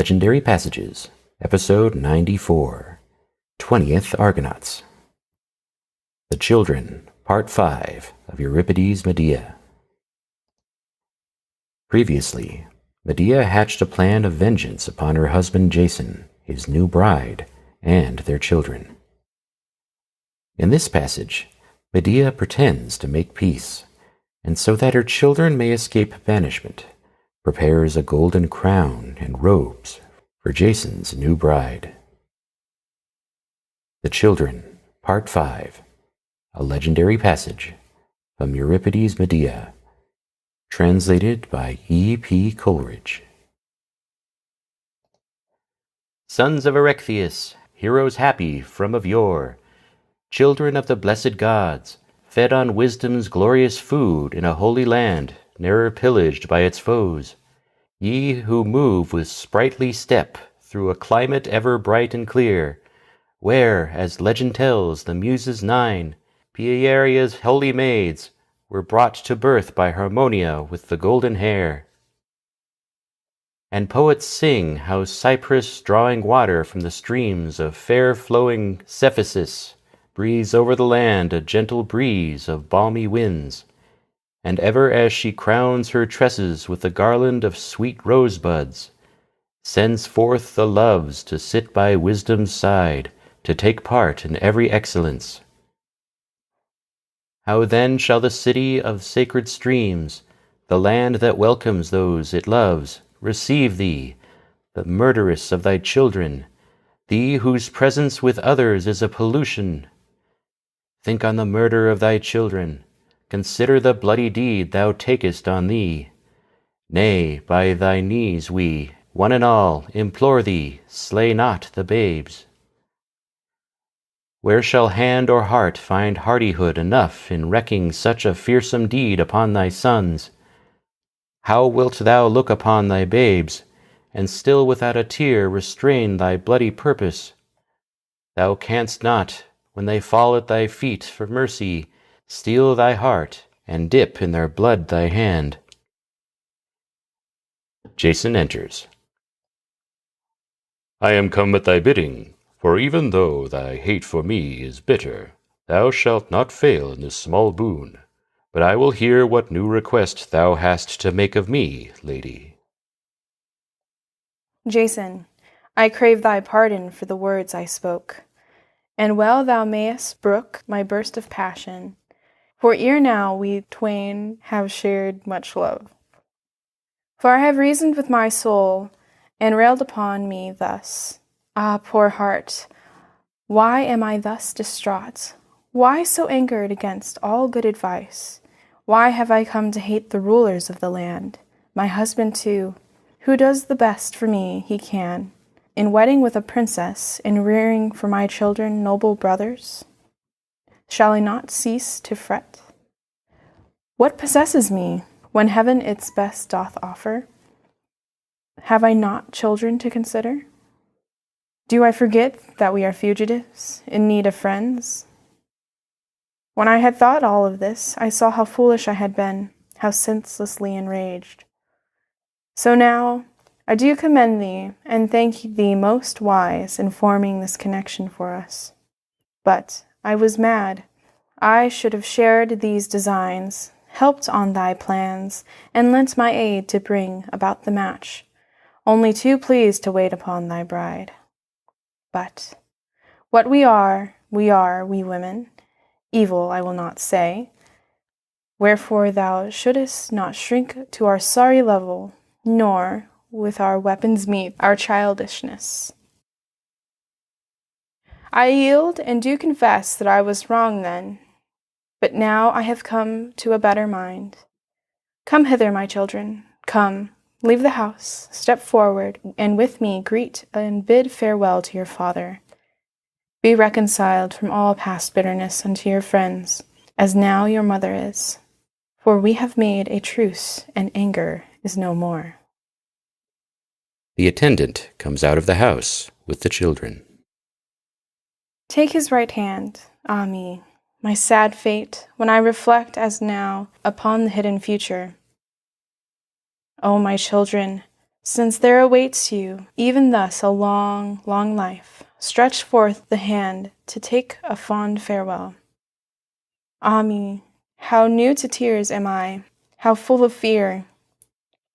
Legendary Passages, Episode 94, 20th Argonauts. The Children, Part 5 of Euripides Medea. Previously, Medea hatched a plan of vengeance upon her husband Jason, his new bride, and their children. In this passage, Medea pretends to make peace, and so that her children may escape banishment, prepares a golden crown and robes for Jason's new bride. The Children, Part 5, a legendary passage from Euripides Medea, translated by E.P. Coleridge. Sons of Erechtheus, heroes happy from of yore, children of the blessed gods, fed on wisdom's glorious food in a holy land, ne'er pillaged by its foes, ye who move with sprightly step through a climate ever bright and clear, where, as legend tells, the Muses 9, Pieria's holy maids, were brought to birth by Harmonia with the golden hair. And poets sing how Cypris, drawing water from the streams of fair-flowing Cephisus, breathes over the land a gentle breeze of balmy winds, and ever as she crowns her tresses with a garland of sweet rosebuds, sends forth the loves to sit by wisdom's side, to take part in every excellence. How then shall the city of sacred streams, the land that welcomes those it loves, receive thee, the murderess of thy children, thee whose presence with others is a pollution? Think on the murder of thy children, consider the bloody deed thou takest on thee. Nay, by thy knees we, one and all, implore thee, slay not the babes. Where shall hand or heart find hardihood enough in wrecking such a fearsome deed upon thy sons? How wilt thou look upon thy babes, and still without a tear restrain thy bloody purpose? Thou canst not, when they fall at thy feet for mercy, steel thy heart, and dip in their blood thy hand. Jason enters. I am come at thy bidding, for even though thy hate for me is bitter, thou shalt not fail in this small boon. But I will hear what new request thou hast to make of me, lady. Jason, I crave thy pardon for the words I spoke, and well thou mayest brook my burst of passion, for ere now we twain have shared much love. For I have reasoned with my soul, and railed upon me thus. Ah, poor heart, why am I thus distraught? Why so angered against all good advice? Why have I come to hate the rulers of the land, my husband too, who does the best for me he can, in wedding with a princess, in rearing for my children noble brothers? Shall I not cease to fret? What possesses me, when heaven its best doth offer? Have I not children to consider? Do I forget that we are fugitives, in need of friends? When I had thought all of this, I saw how foolish I had been, how senselessly enraged. So now, I do commend thee, and thank thee most wise in forming this connection for us. But I was mad. I should have shared these designs, helped on thy plans, and lent my aid to bring about the match, only too pleased to wait upon thy bride. But what we are, we women. Evil I will not say. Wherefore thou shouldest not shrink to our sorry level, nor with our weapons meet our childishness. I yield and do confess that I was wrong then, but now I have come to a better mind. Come hither, my children, come, leave the house, step forward, and with me greet and bid farewell to your father. Be reconciled from all past bitterness unto your friends, as now your mother is. For we have made a truce, and anger is no more. The attendant comes out of the house with the children. Take his right hand, ah me, my sad fate, when I reflect as now upon the hidden future. O my children, Since there awaits you, even thus, a long, long life, stretch forth the hand to take a fond farewell. Ah me, how new to tears am I, how full of fear!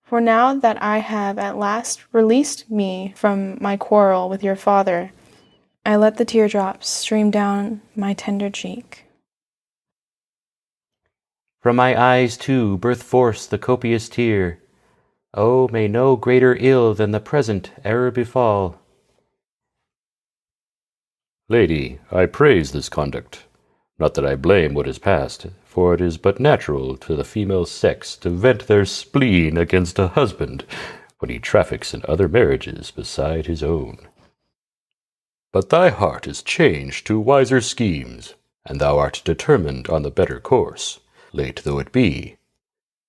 For now that I have at last released me from my quarrel with your father, I let the teardrops stream down my tender cheek. From my eyes, too, birth forth the copious tear. Oh, may no greater ill than the present e'er befall. Lady, I praise this conduct. Not that I blame what is past, for it is but natural to the female sex to vent their spleen against a husband when he traffics in other marriages beside his own. But thy heart is changed to wiser schemes, and thou art determined on the better course, late though it be.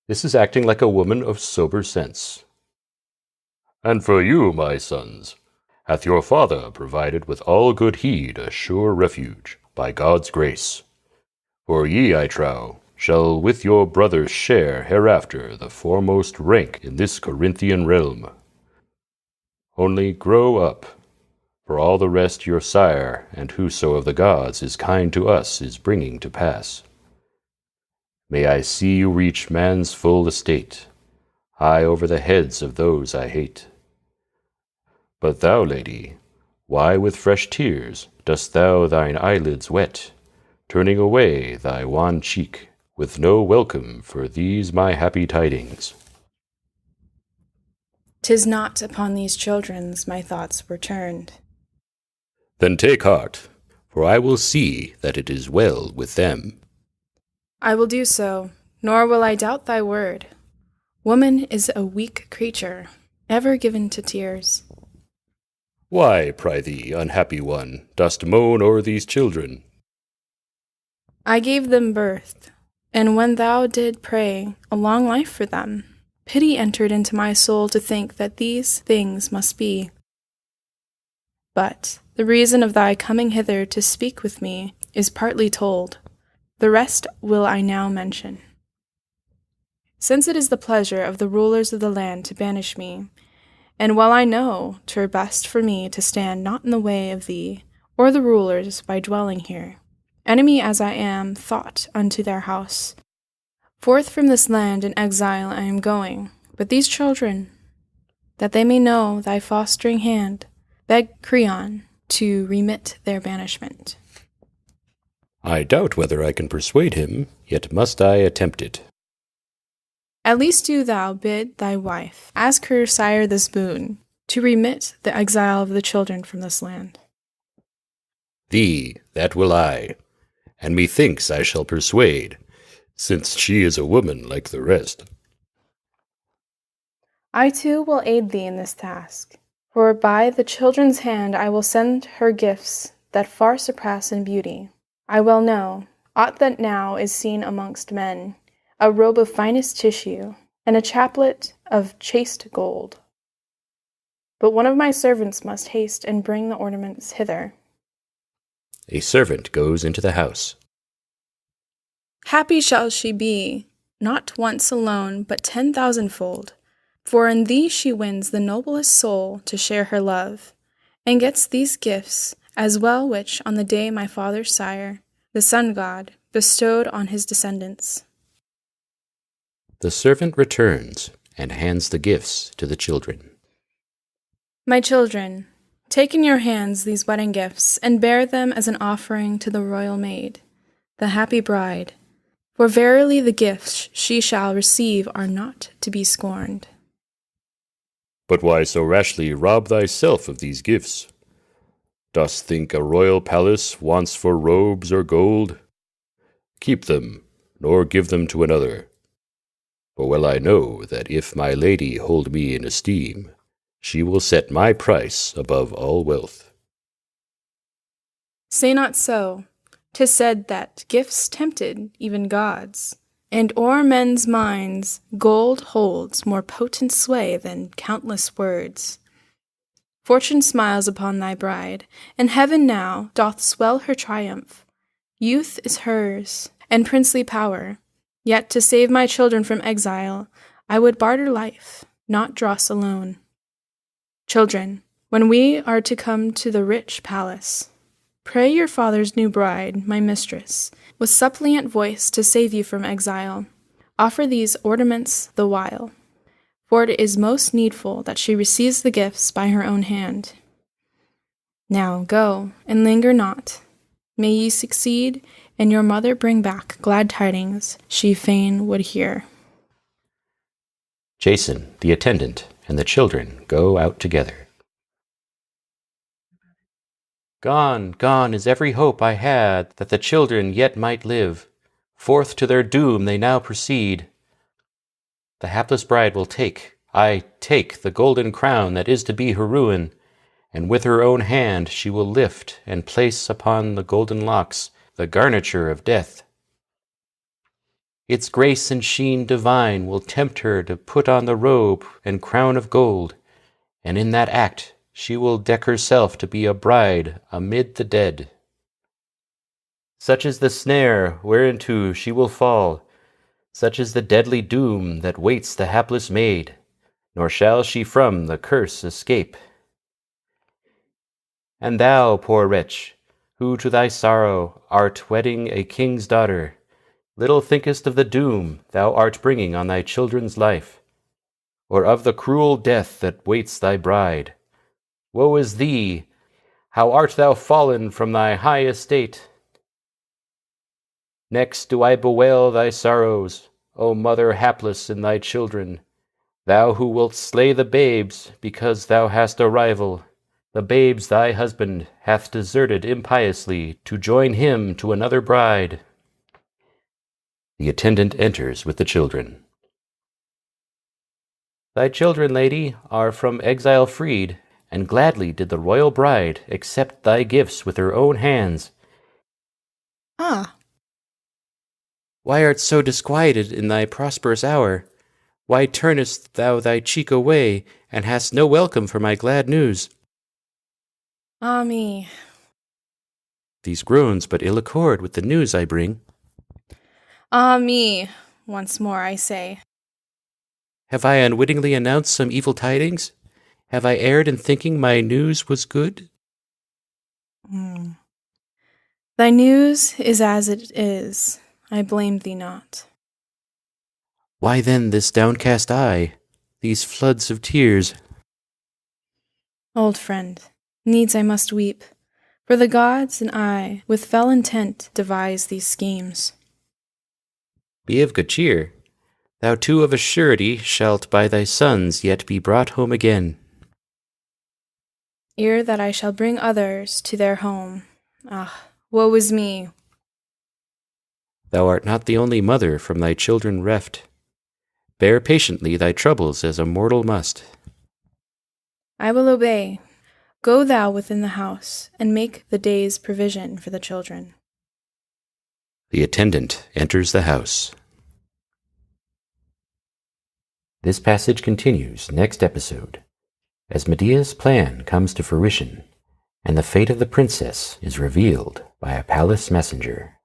This is acting like a woman of sober sense. And for you, my sons, hath your father provided with all good heed a sure refuge, by God's grace. For ye, I trow, shall with your brothers share hereafter the foremost rank in this Corinthian realm. Only grow up, for all the rest your sire and whoso of the gods is kind to us is bringing to pass. May I see you reach man's full estate, high over the heads of those I hate. But thou, lady, why with fresh tears dost thou thine eyelids wet, turning away thy wan cheek, with no welcome for these my happy tidings? 'Tis not upon these children's my thoughts were turned. Then take heart, for I will see that it is well with them. I will do so, nor will I doubt thy word. Woman is a weak creature, ever given to tears. Why, prithee, unhappy one, dost moan o'er these children? I gave them birth, and when thou did pray a long life for them, pity entered into my soul to think that these things must be. But the reason of thy coming hither to speak with me is partly told. The rest will I now mention. Since it is the pleasure of the rulers of the land to banish me, and while I know 'twere best for me to stand not in the way of thee or the rulers by dwelling here, enemy as I am thought unto their house, forth from this land in exile I am going, but these children, that they may know thy fostering hand, beg Creon to remit their banishment. I doubt whether I can persuade him, yet must I attempt it. At least do thou bid thy wife ask her sire this boon, to remit the exile of the children from this land. Thee, that will I, and methinks I shall persuade, since she is a woman like the rest. I too will aid thee in this task, for by the children's hand I will send her gifts that far surpass in beauty. I well know, aught that now is seen amongst men, a robe of finest tissue, and a chaplet of chaste gold. But one of my servants must haste and bring the ornaments hither. A servant goes into the house. Happy shall she be, not once alone, but 10,000-fold, for in thee she wins the noblest soul to share her love, and gets these gifts as well which on the day my father's sire, the sun-god, bestowed on his descendants. The servant returns and hands the gifts to the children. My children, take in your hands these wedding gifts, and bear them as an offering to the royal maid, the happy bride, for verily the gifts she shall receive are not to be scorned. But why so rashly rob thyself of these gifts? Dost think a royal palace wants for robes or gold? Keep them, nor give them to another. For well I know that if my lady hold me in esteem, she will set my price above all wealth. Say not so. 'Tis said that gifts tempted even gods, and o'er men's minds gold holds more potent sway than countless words. Fortune smiles upon thy bride, and heaven now doth swell her triumph. Youth is hers, and princely power. Yet to save my children from exile, I would barter life, not dross alone. Children, when we are to come to the rich palace, pray your father's new bride, my mistress, with suppliant voice to save you from exile. Offer these ornaments the while, for it is most needful that she receives the gifts by her own hand. Now go, and linger not. May ye succeed, and your mother bring back glad tidings she fain would hear. Jason, the attendant, and the children go out together. Gone, gone is every hope I had that the children yet might live. Forth to their doom they now proceed. The hapless bride will take the golden crown that is to be her ruin, and with her own hand she will lift and place upon the golden locks the garniture of death. Its grace and sheen divine will tempt her to put on the robe and crown of gold, and in that act she will deck herself to be a bride amid the dead. Such is the snare whereinto she will fall, such is the deadly doom that waits the hapless maid, nor shall she from the curse escape. And thou, poor wretch, who to thy sorrow art wedding a king's daughter, little thinkest of the doom thou art bringing on thy children's life, or of the cruel death that waits thy bride. Woe is thee! How art thou fallen from thy high estate! Next do I bewail thy sorrows, O mother hapless in thy children, thou who wilt slay the babes because thou hast a rival. The babes thy husband hath deserted impiously to join him to another bride. The attendant enters with the children. Thy children, lady, are from exile freed, and gladly did the royal bride accept thy gifts with her own hands. Ah! Why art so disquieted in thy prosperous hour? Why turnest thou thy cheek away, and hast no welcome for my glad news? Ah me! These groans but ill accord with the news I bring. Ah me! Once more I say. Have I unwittingly announced some evil tidings? Have I erred in thinking my news was good? Thy news is as it is. I blame thee not. Why then this downcast eye, these floods of tears? Old friend, needs I must weep, for the gods and I with fell intent devise these schemes. Be of good cheer. Thou too of a surety shalt by thy sons yet be brought home again. Ere that I shall bring others to their home. Ah, woe is me! Thou art not the only mother from thy children reft. Bear patiently thy troubles as a mortal must. I will obey. Go thou within the house, and make the day's provision for the children. The attendant enters the house. This passage continues next episode, as Medea's plan comes to fruition, and the fate of the princess is revealed by a palace messenger.